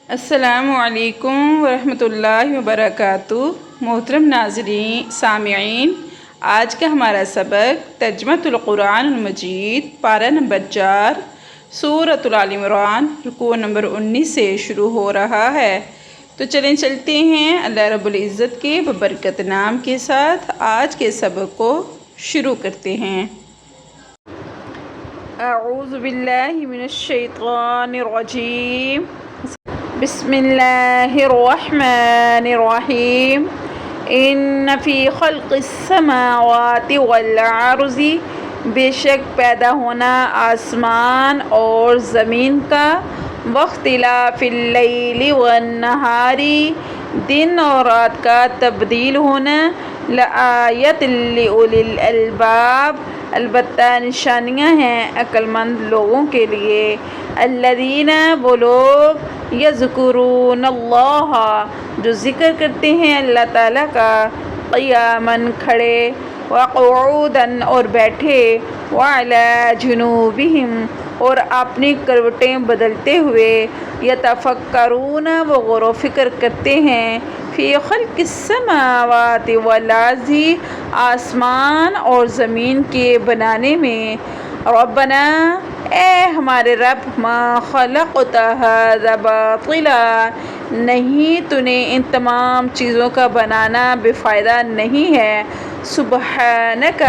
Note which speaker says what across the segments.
Speaker 1: السلام علیکم ورحمۃ اللہ وبرکاتہ۔ محترم ناظرین سامعین، آج کا ہمارا سبق ترجمۃ القرآن المجید پارہ نمبر 4 سورۃ آل عمران رکوع نمبر 19 سے شروع ہو رہا ہے۔ تو چلیں چلتے ہیں اللہ رب العزت کے ببرکت نام کے ساتھ آج کے سبق کو شروع کرتے ہیں۔ اعوذ باللہ من الشیطان الرجیم، بسم اللہ الرحمن الرحیم۔ ان فی خلق السماوات والارض، بے شک پیدا ہونا آسمان اور زمین کا، واختلاف اللیل والنہار، دن اور رات کا تبدیل ہونا، لآیۃ لأولی الالباب، البتہ نشانیاں ہیں عقل مند لوگوں کے لیے۔ الذین، وہ لوگ، یذکرون اللہ، جو ذکر کرتے ہیں اللہ تعالیٰ کا، قیاماً کھڑے، وقعودا اور بیٹھے، وعلی جنوبہم اور اپنی کروٹیں بدلتے ہوئے، یتفکرون وہ غور و فکر کرتے ہیں، فی خلق السماوات والارض آسمان اور زمین کے بنانے میں، ربنا اے ہمارے رب، ما خلقت ھذا باطلا، نہیں تو نے ان تمام چیزوں کا بنانا بے فائدہ نہیں ہے، سبحانک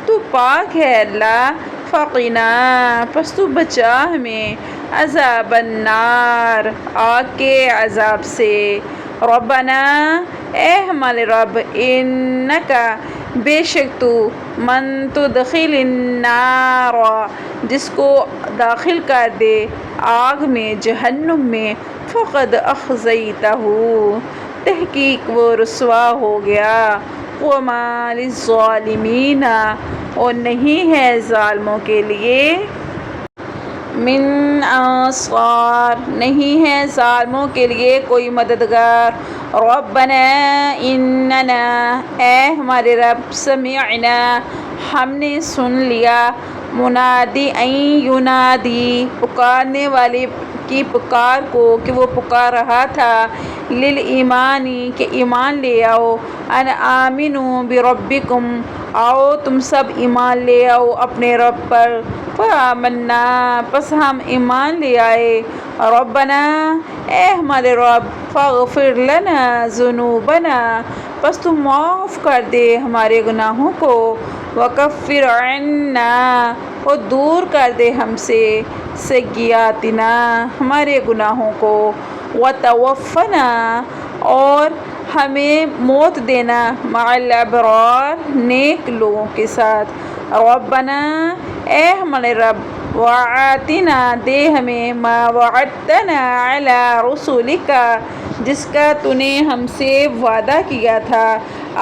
Speaker 1: تو پاک ہے اللہ، فقنا پس تو بچا ہمیں، عذاب النار آگ کے عذاب سے، ربنا اے ہمارے رب، انکا بے شک تو، من تدخل النار جس کو داخل کر دے آگ میں، جہنم میں، فقد اخزیتہ تحقیق وہ رسوا ہو گیا، وما للظالمین اور نہیں ہے ظالموں کے لیے من انصار، نہیں ہے ظالموں کے لیے کوئی مددگار، ربنا اننا اے ہمارے رب، سمعنا ہم نے سن لیا، منادی ان ینادی پکارنے والے کی پکار کو کہ وہ پکار رہا تھا، للایمان کہ ایمان لے آؤ، ان آمنوا بربکم آؤ تم سب ایمان لے آؤ اپنے رب پر، فآمنا پس ہم ایمان لے آئے، ربنا اے ہمارے رب، فاغفر لنا ذنوبنا پس تو معاف کر دے ہمارے گناہوں کو، وکفر عنا اور دور کر دے ہم سے، سیئاتنا ہمارے گناہوں کو، وتوفنا اور ہمیں موت دینا، مع الابرار نیک لوگوں کے ساتھ، ربنا اے ہمارے رب، وآتنا دے ہمیں، ما وعدتنا علی رسولک جس کا تو نے ہم سے وعدہ کیا تھا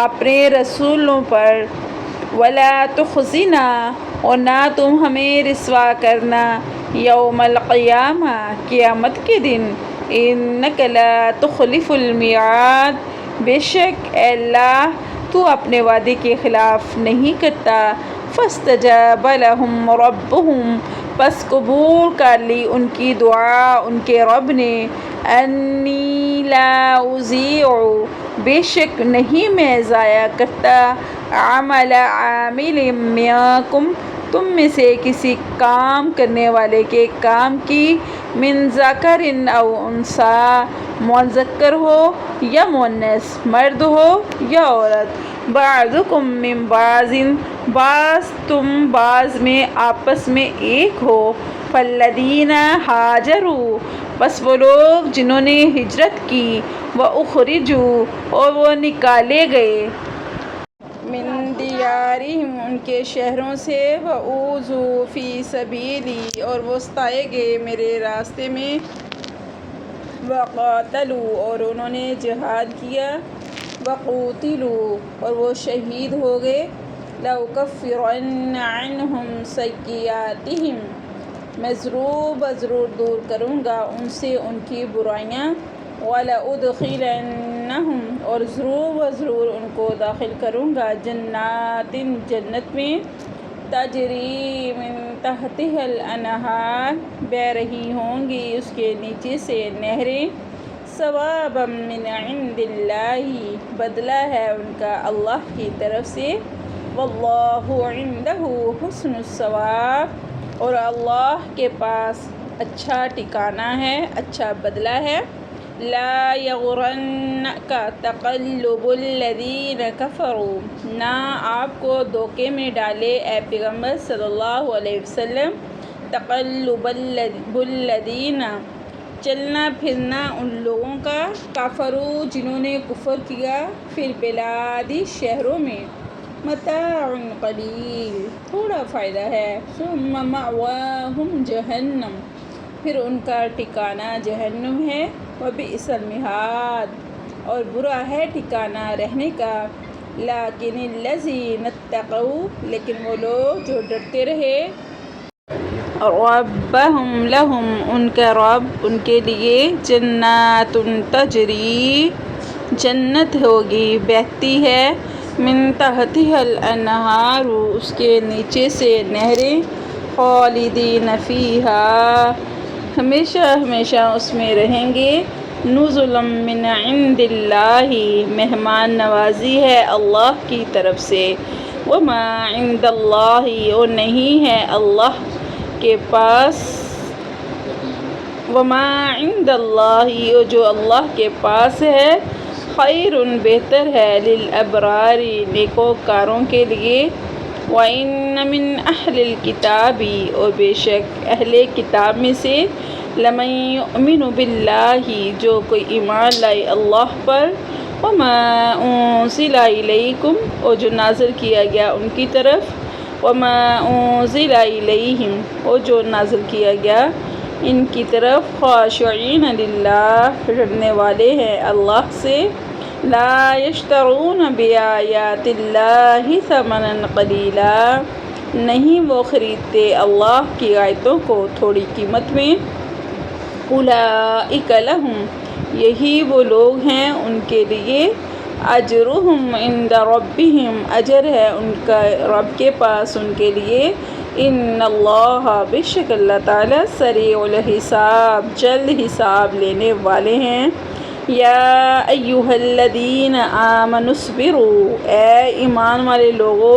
Speaker 1: اپنے رسولوں پر، ولا تخزنا اور نہ تم ہمیں رسوا کرنا، یوم القیامہ قیامت کے دن، انک لا تخلف المیعاد بے شک اے اللہ تو اپنے وعدے کے خلاف نہیں کرتا، فاستجاب لهم ربهم پس قبول کر لی ان کی دعا ان کے رب نے، انی لا اضیع بے شک نہیں میں ضائع کرتا، عمل عامل منکم تم میں سے کسی کام کرنے والے کے کام کی، من ذکر او انثی مذکر ہو یا مؤنث، مرد ہو یا عورت، بعضکم من بعض بعض تم بعض میں آپس میں ایک ہو، فالذین ہاجروا بس وہ لوگ جنہوں نے ہجرت کی، واخرجوا اور وہ نکالے گئے، من دیارہم ان کے شہروں سے، واوذوا فی سبیلی اور وہ ستائے گئے میرے راستے میں، وقاتلوا اور انہوں نے جہاد کیا، وقوتلوا اور وہ شہید ہو گئے، لأکفرن عنہم سیئاتہم میں ضرور بضرور دور کروں گا ان سے ان کی برائیاں، وَلَأُدْخِلَنَّهُمْ اور ضرور بضرور ان کو داخل کروں گا، جنات جنت میں، تجری من تحتها الانہار بہ رہی ہوں گی اس کے نیچے سے نہریں، ثوابا من عند اللہ بدلہ ہے ان کا اللہ کی طرف سے، واللہ عندہ حسن الثواب اور اللہ کے پاس اچھا ٹھکانہ ہے، اچھا بدلہ ہے۔ لا یغرنک تقلب الذین کفروا نہ آپ کو دھوکے میں ڈالے اے پیغمبر صلی اللہ علیہ وسلم، تقلب الذین چلنا پھرنا ان لوگوں کا، کفروا جنہوں نے کفر کیا، فی البلاد شہروں میں، متاع قلیل تھوڑا فائدہ ہے، ثم مأواہم جہنم پھر ان کا ٹھکانہ جہنم ہے، وبئس المہاد اور برا ہے ٹھکانہ رہنے کا، لیکن الذین اتقوا لیکن وہ لوگ جو ڈرتے رہے، ربہم لہم ان کا رب ان کے لیے، جنات تجری جنت ہوگی بہتی ہے، من تحتها الانہار اس کے نیچے سے نہریں، خالدین فیہا ہمیشہ ہمیشہ اس میں رہیں گے، نزلا من عند اللہ مہمان نوازی ہے اللہ کی طرف سے، وما عند اللہ اور نہیں ہے اللہ کے پاس، وما عند اللہ اور جو اللہ کے پاس ہے، خیر بہتر ہے، للابرار نیکوکاروں کے لیے، وَإِنَّ مِنْ أَهْلِ الْكِتَابِ اور بے شک اہل کتاب میں سے، لَمَن يُؤْمِنُ بِاللَّهِ جو کوئی ایمان لائے اللہ پر، وَمَا أُنزِلَ إِلَيْكُمْ اور جو نازل کیا گیا ان کی طرف، وَمَا أُنزِلَ إِلَيْهِمْ اور جو نازل کیا گیا ان کی طرف، خاشعین للہ ڈرنے والے ہیں اللہ سے، لا یشترون بآیات اللہ ثمنا قلیلا نہیں وہ خریدتے اللہ کی آیتوں کو تھوڑی قیمت میں، اولئک لہم یہی وہ لوگ ہیں ان کے لیے، اجرہم عند ربہم اجر ہے ان کا رب کے پاس ان کے لیے، ان اللہ بے شک اللہ تعالیٰ سریع الحساب جلد حساب لینے والے ہیں۔ یا ایہا الذین آمنوا اصبروا اے ایمان والے لوگو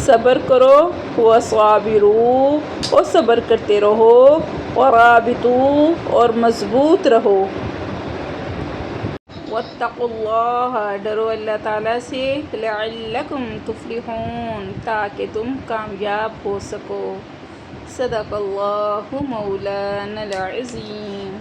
Speaker 1: صبر کرو، وصابروا اور صبر کرتے رہو، ورابطوا اور مضبوط رہو، واتقوا اللہ ڈرو اللہ تعالیٰ سے، لعلکم تفلحون تاکہ تم کامیاب ہو سکو، صدق اللہ مولانا العظیم۔